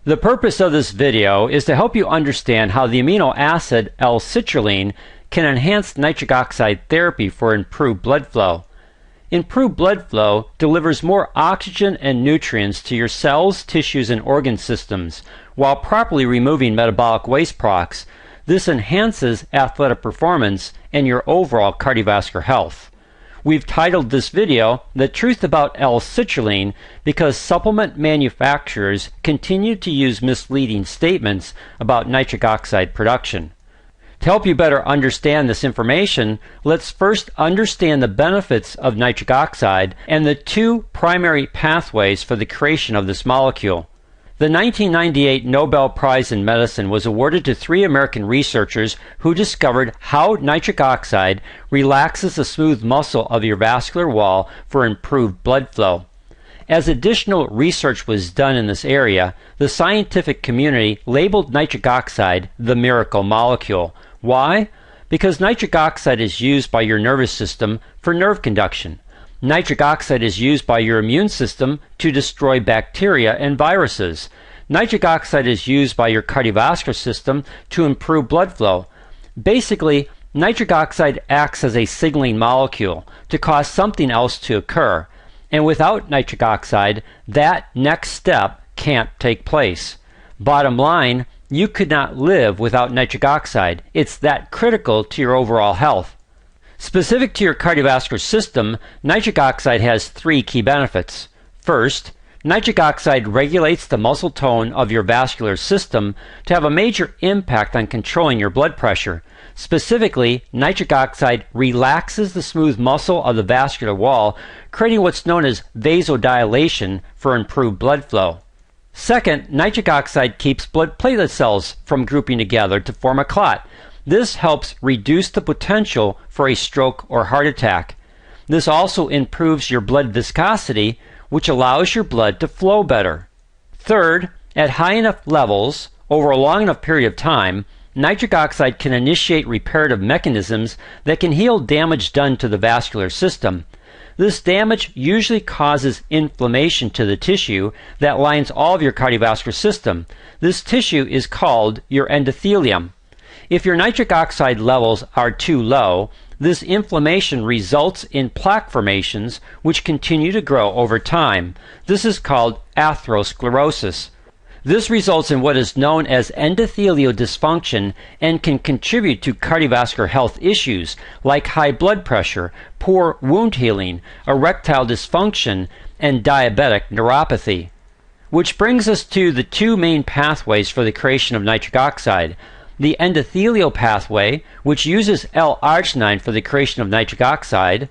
The purpose of this video is to help you understand how the amino acid Lcitrulline can enhance nitric oxide therapy for improved blood flow. Improved blood flow delivers more oxygen and nutrients to your cells, tissues, and organ systems while properly removing metabolic waste products. This enhances athletic performance and your overall cardiovascular health. We've titled this video "The Truth About Lcitrulline" because supplement manufacturers continue to use misleading statements about nitric oxide production. To help you better understand this information, let's first understand the benefits of nitric oxide and the two primary pathways for the creation of this molecule. The 1998 Nobel Prize in Medicine was awarded to 3 American researchers who discovered how nitric oxide relaxes the smooth muscle of your vascular wall for improved blood flow. As additional research was done in this area, the scientific community labeled nitric oxide the miracle molecule. Why? Because nitric oxide is used by your nervous system for nerve conduction. Nitric oxide is used by your immune system to destroy bacteria and viruses. Nitric oxide is used by your cardiovascular system to improve blood flow. Basically, nitric oxide acts as a signaling molecule to cause something else to occur. And without nitric oxide, that next step can't take place. Bottom line, you could not live without nitric oxide. It's that critical to your overall health. Specific to your cardiovascular system, nitric oxide has 3 key benefits. First, nitric oxide regulates the muscle tone of your vascular system to have a major impact on controlling your blood pressure. Specifically, nitric oxide relaxes the smooth muscle of the vascular wall, creating what's known as vasodilation for improved blood flow. Second, nitric oxide keeps blood platelet cells from grouping together to form a clot. This helps reduce the potential for a stroke or heart attack. This also improves your blood viscosity, which allows your blood to flow better. Third, at high enough levels, over a long enough period of time, nitric oxide can initiate reparative mechanisms that can heal damage done to the vascular system. This damage usually causes inflammation to the tissue that lines all of your cardiovascular system. This tissue is called your endothelium. If your nitric oxide levels are too low, this inflammation results in plaque formations which continue to grow over time. This is called atherosclerosis. This results in what is known as endothelial dysfunction and can contribute to cardiovascular health issues like high blood pressure, poor wound healing, erectile dysfunction, and diabetic neuropathy. Which brings us to the 2 main pathways for the creation of nitric oxide. The endothelial pathway, which uses L-arginine for the creation of nitric oxide,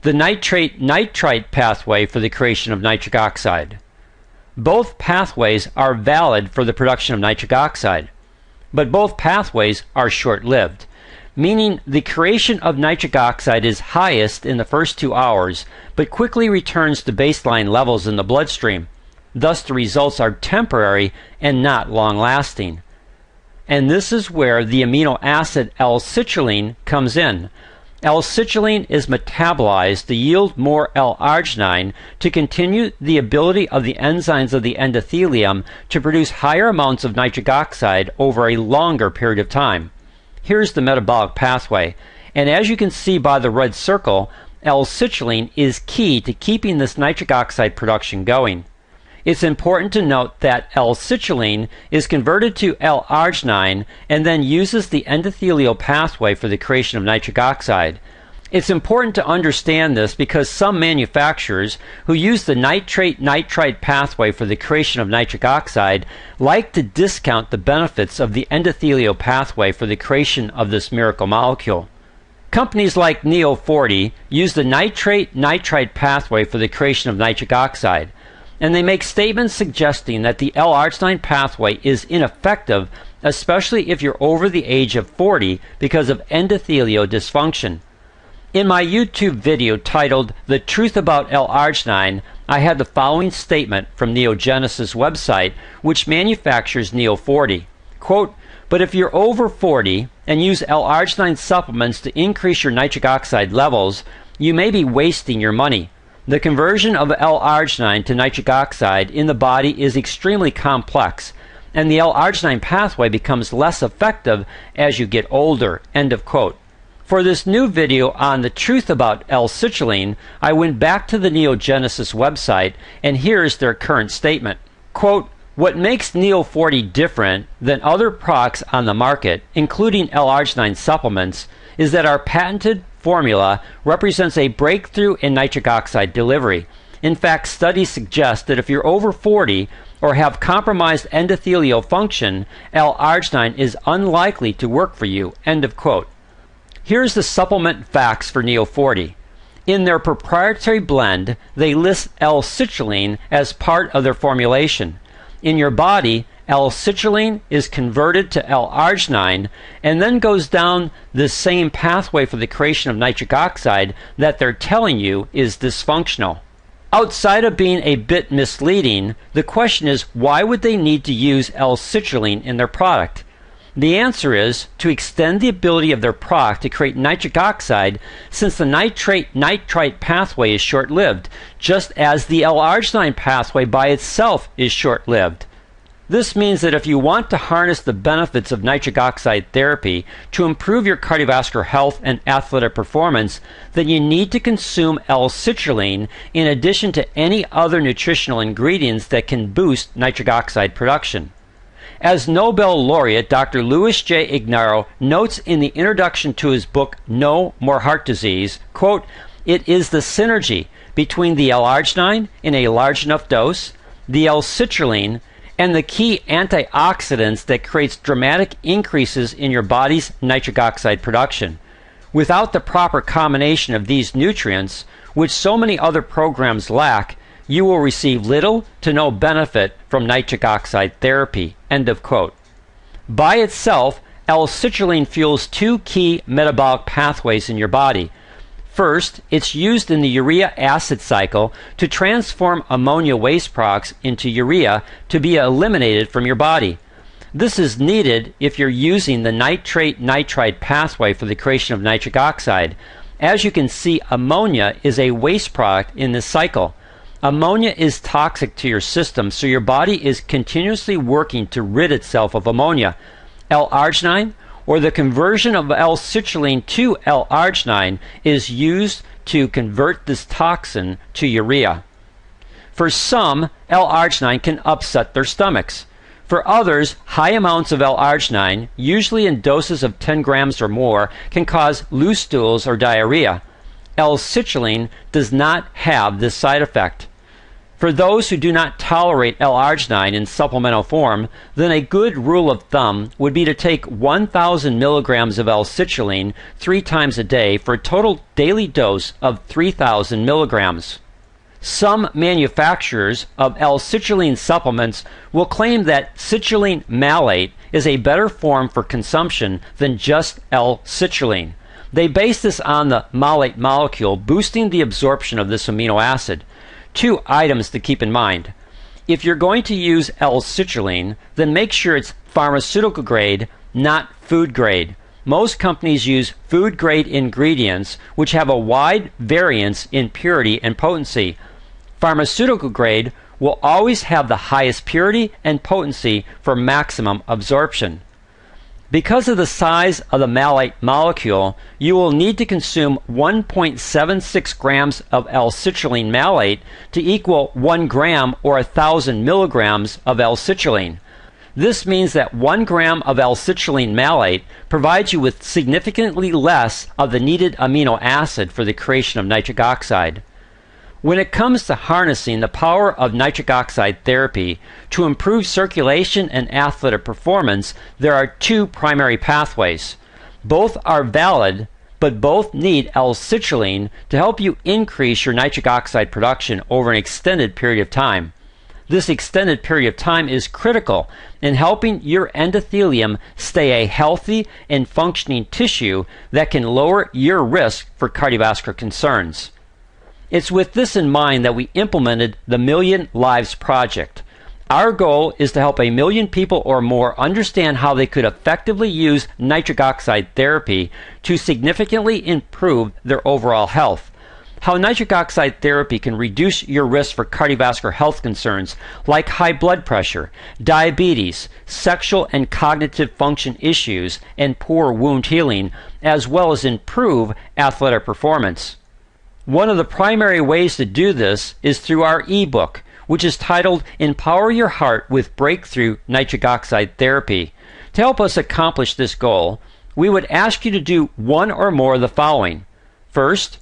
the nitrate-nitrite pathway for the creation of nitric oxide. Both pathways are valid for the production of nitric oxide, but both pathways are short-lived, meaning the creation of nitric oxide is highest in the first 2 hours, but quickly returns to baseline levels in the bloodstream. Thus, the results are temporary and not long-lasting. And this is where the amino acid Lcitrulline comes in. Lcitrulline is metabolized to yield more L-arginine to continue the ability of the enzymes of the endothelium to produce higher amounts of nitric oxide over a longer period of time. Here's the metabolic pathway, and as you can see by the red circle, Lcitrulline is key to keeping this nitric oxide production going. It's important to note that Lcitrulline is converted to L-arginine and then uses the endothelial pathway for the creation of nitric oxide. It's important to understand this because some manufacturers who use the nitrate-nitrite pathway for the creation of nitric oxide like to discount the benefits of the endothelial pathway for the creation of this miracle molecule. Companies like Neo40 use the nitrate-nitrite pathway for the creation of nitric oxide, and they make statements suggesting that the L-arginine pathway is ineffective, especially if you're over the age of 40 because of endothelial dysfunction. In my YouTube video titled "The Truth About L-arginine," I had the following statement from Neogenesis website, which manufactures Neo40. Quote, "But if you're over 40 and use L-arginine supplements to increase your nitric oxide levels, you may be wasting your money. The conversion of L-arginine to nitric oxide in the body is extremely complex. and the L-arginine pathway becomes less effective as you get older." End of quote. For this new video on the truth about Lcitrulline, I went back to the Neogenesis website, and here's their current statement. Quote, "What makes Neo40 different than other products on the market, including L-arginine supplements, is that our patented formula represents a breakthrough in nitric oxide delivery. In fact, studies suggest that if you're over 40 or have compromised endothelial function, L-arginine is unlikely to work for you." End of quote. Here's the supplement facts for Neo40. In their proprietary blend, they list Lcitrulline as part of their formulation. In your body, Lcitrulline is converted to L-arginine and then goes down the same pathway for the creation of nitric oxide that they're telling you is dysfunctional. Outside of being a bit misleading, the question is, why would they need to use Lcitrulline in their product? The answer is to extend the ability of their product to create nitric oxide, since the nitrate-nitrite pathway is short-lived, just as the L-arginine pathway by itself is short-lived. This means that if you want to harness the benefits of nitric oxide therapy to improve your cardiovascular health and athletic performance, then you need to consume Lcitrulline in addition to any other nutritional ingredients that can boost nitric oxide production. As Nobel laureate Dr. Louis J. Ignarro notes in the introduction to his book No More Heart Disease, quote, "It is the synergy between the L-arginine in a large enough dose, the Lcitrulline, and the key antioxidants that creates dramatic increases in your body's nitric oxide production. Without the proper combination of these nutrients, which so many other programs lack, you will receive little to no benefit from nitric oxide therapy." End of quote. By itself, Lcitrulline fuels two key metabolic pathways in your body. First, it's used in the urea acid cycle to transform ammonia waste products into urea to be eliminated from your body. This is needed if you're using the nitrate-nitrite pathway for the creation of nitric oxide. As you can see, ammonia is a waste product in this cycle. Ammonia is toxic to your system, so your body is continuously working to rid itself of ammonia. L-arginine, or the conversion of Lcitrulline to L-arginine, is used to convert this toxin to urea. For some, L-arginine can upset their stomachs. For others, high amounts of L-arginine, usually in doses of 10 grams or more, can cause loose stools or diarrhea. Lcitrulline does not have this side effect. For those who do not tolerate L-arginine in supplemental form, then a good rule of thumb would be to take 1,000 milligrams of Lcitrulline 3 times a day for a total daily dose of 3,000 milligrams. Some manufacturers of L-citrulline supplements will claim that citrulline malate is a better form for consumption than just L-citrulline. They base this on the malate molecule boosting the absorption of this amino acid. 2 items to keep in mind. If you're going to use L-citrulline, then make sure it's pharmaceutical grade, not food grade. Most companies use food grade ingredients which have a wide variance in purity and potency. Pharmaceutical grade will always have the highest purity and potency for maximum absorption. Because of the size of the malate molecule, you will need to consume 1.76 grams of L-citrulline malate to equal 1 gram or 1,000 milligrams of L-citrulline. This means that 1 gram of L-citrulline malate provides you with significantly less of the needed amino acid for the creation of nitric oxide. When it comes to harnessing the power of nitric oxide therapy to improve circulation and athletic performance, there are 2 primary pathways. Both are valid, but both need L-citrulline to help you increase your nitric oxide production over an extended period of time. This extended period of time is critical in helping your endothelium stay a healthy and functioning tissue that can lower your risk for cardiovascular concerns. It's with this in mind that we implemented the Million Lives Project. Our goal is to help 1 million people or more understand how they could effectively use nitric oxide therapy to significantly improve their overall health. how nitric oxide therapy can reduce your risk for cardiovascular health concerns like high blood pressure, diabetes, sexual and cognitive function issues, and poor wound healing, as well as improve athletic performance. One of the primary ways to do this is through our ebook, which is titled Empower Your Heart with Breakthrough Nitric Oxide Therapy. To help us accomplish this goal, we would ask you to do one or more of the following. First,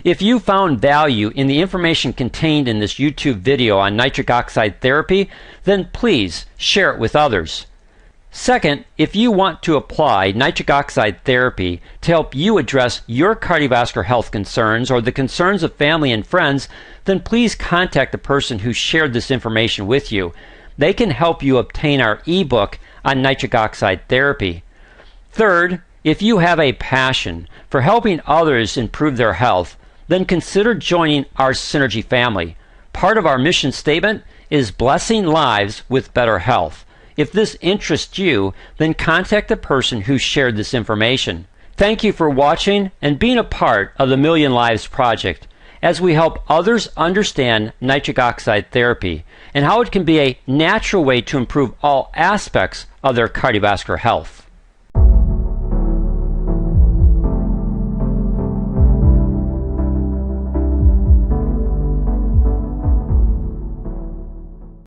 if you found value in the information contained in this YouTube video on nitric oxide therapy, then please share it with others. Second, if you want to apply nitric oxide therapy to help you address your cardiovascular health concerns or the concerns of family and friends, then please contact the person who shared this information with you. They can help you obtain our ebook on nitric oxide therapy. Third, if you have a passion for helping others improve their health, then consider joining our Synergy family. Part of our mission statement is blessing lives with better health. If this interests you, then contact the person who shared this information. Thank you for watching and being a part of the Million Lives Project as we help others understand nitric oxide therapy and how it can be a natural way to improve all aspects of their cardiovascular health.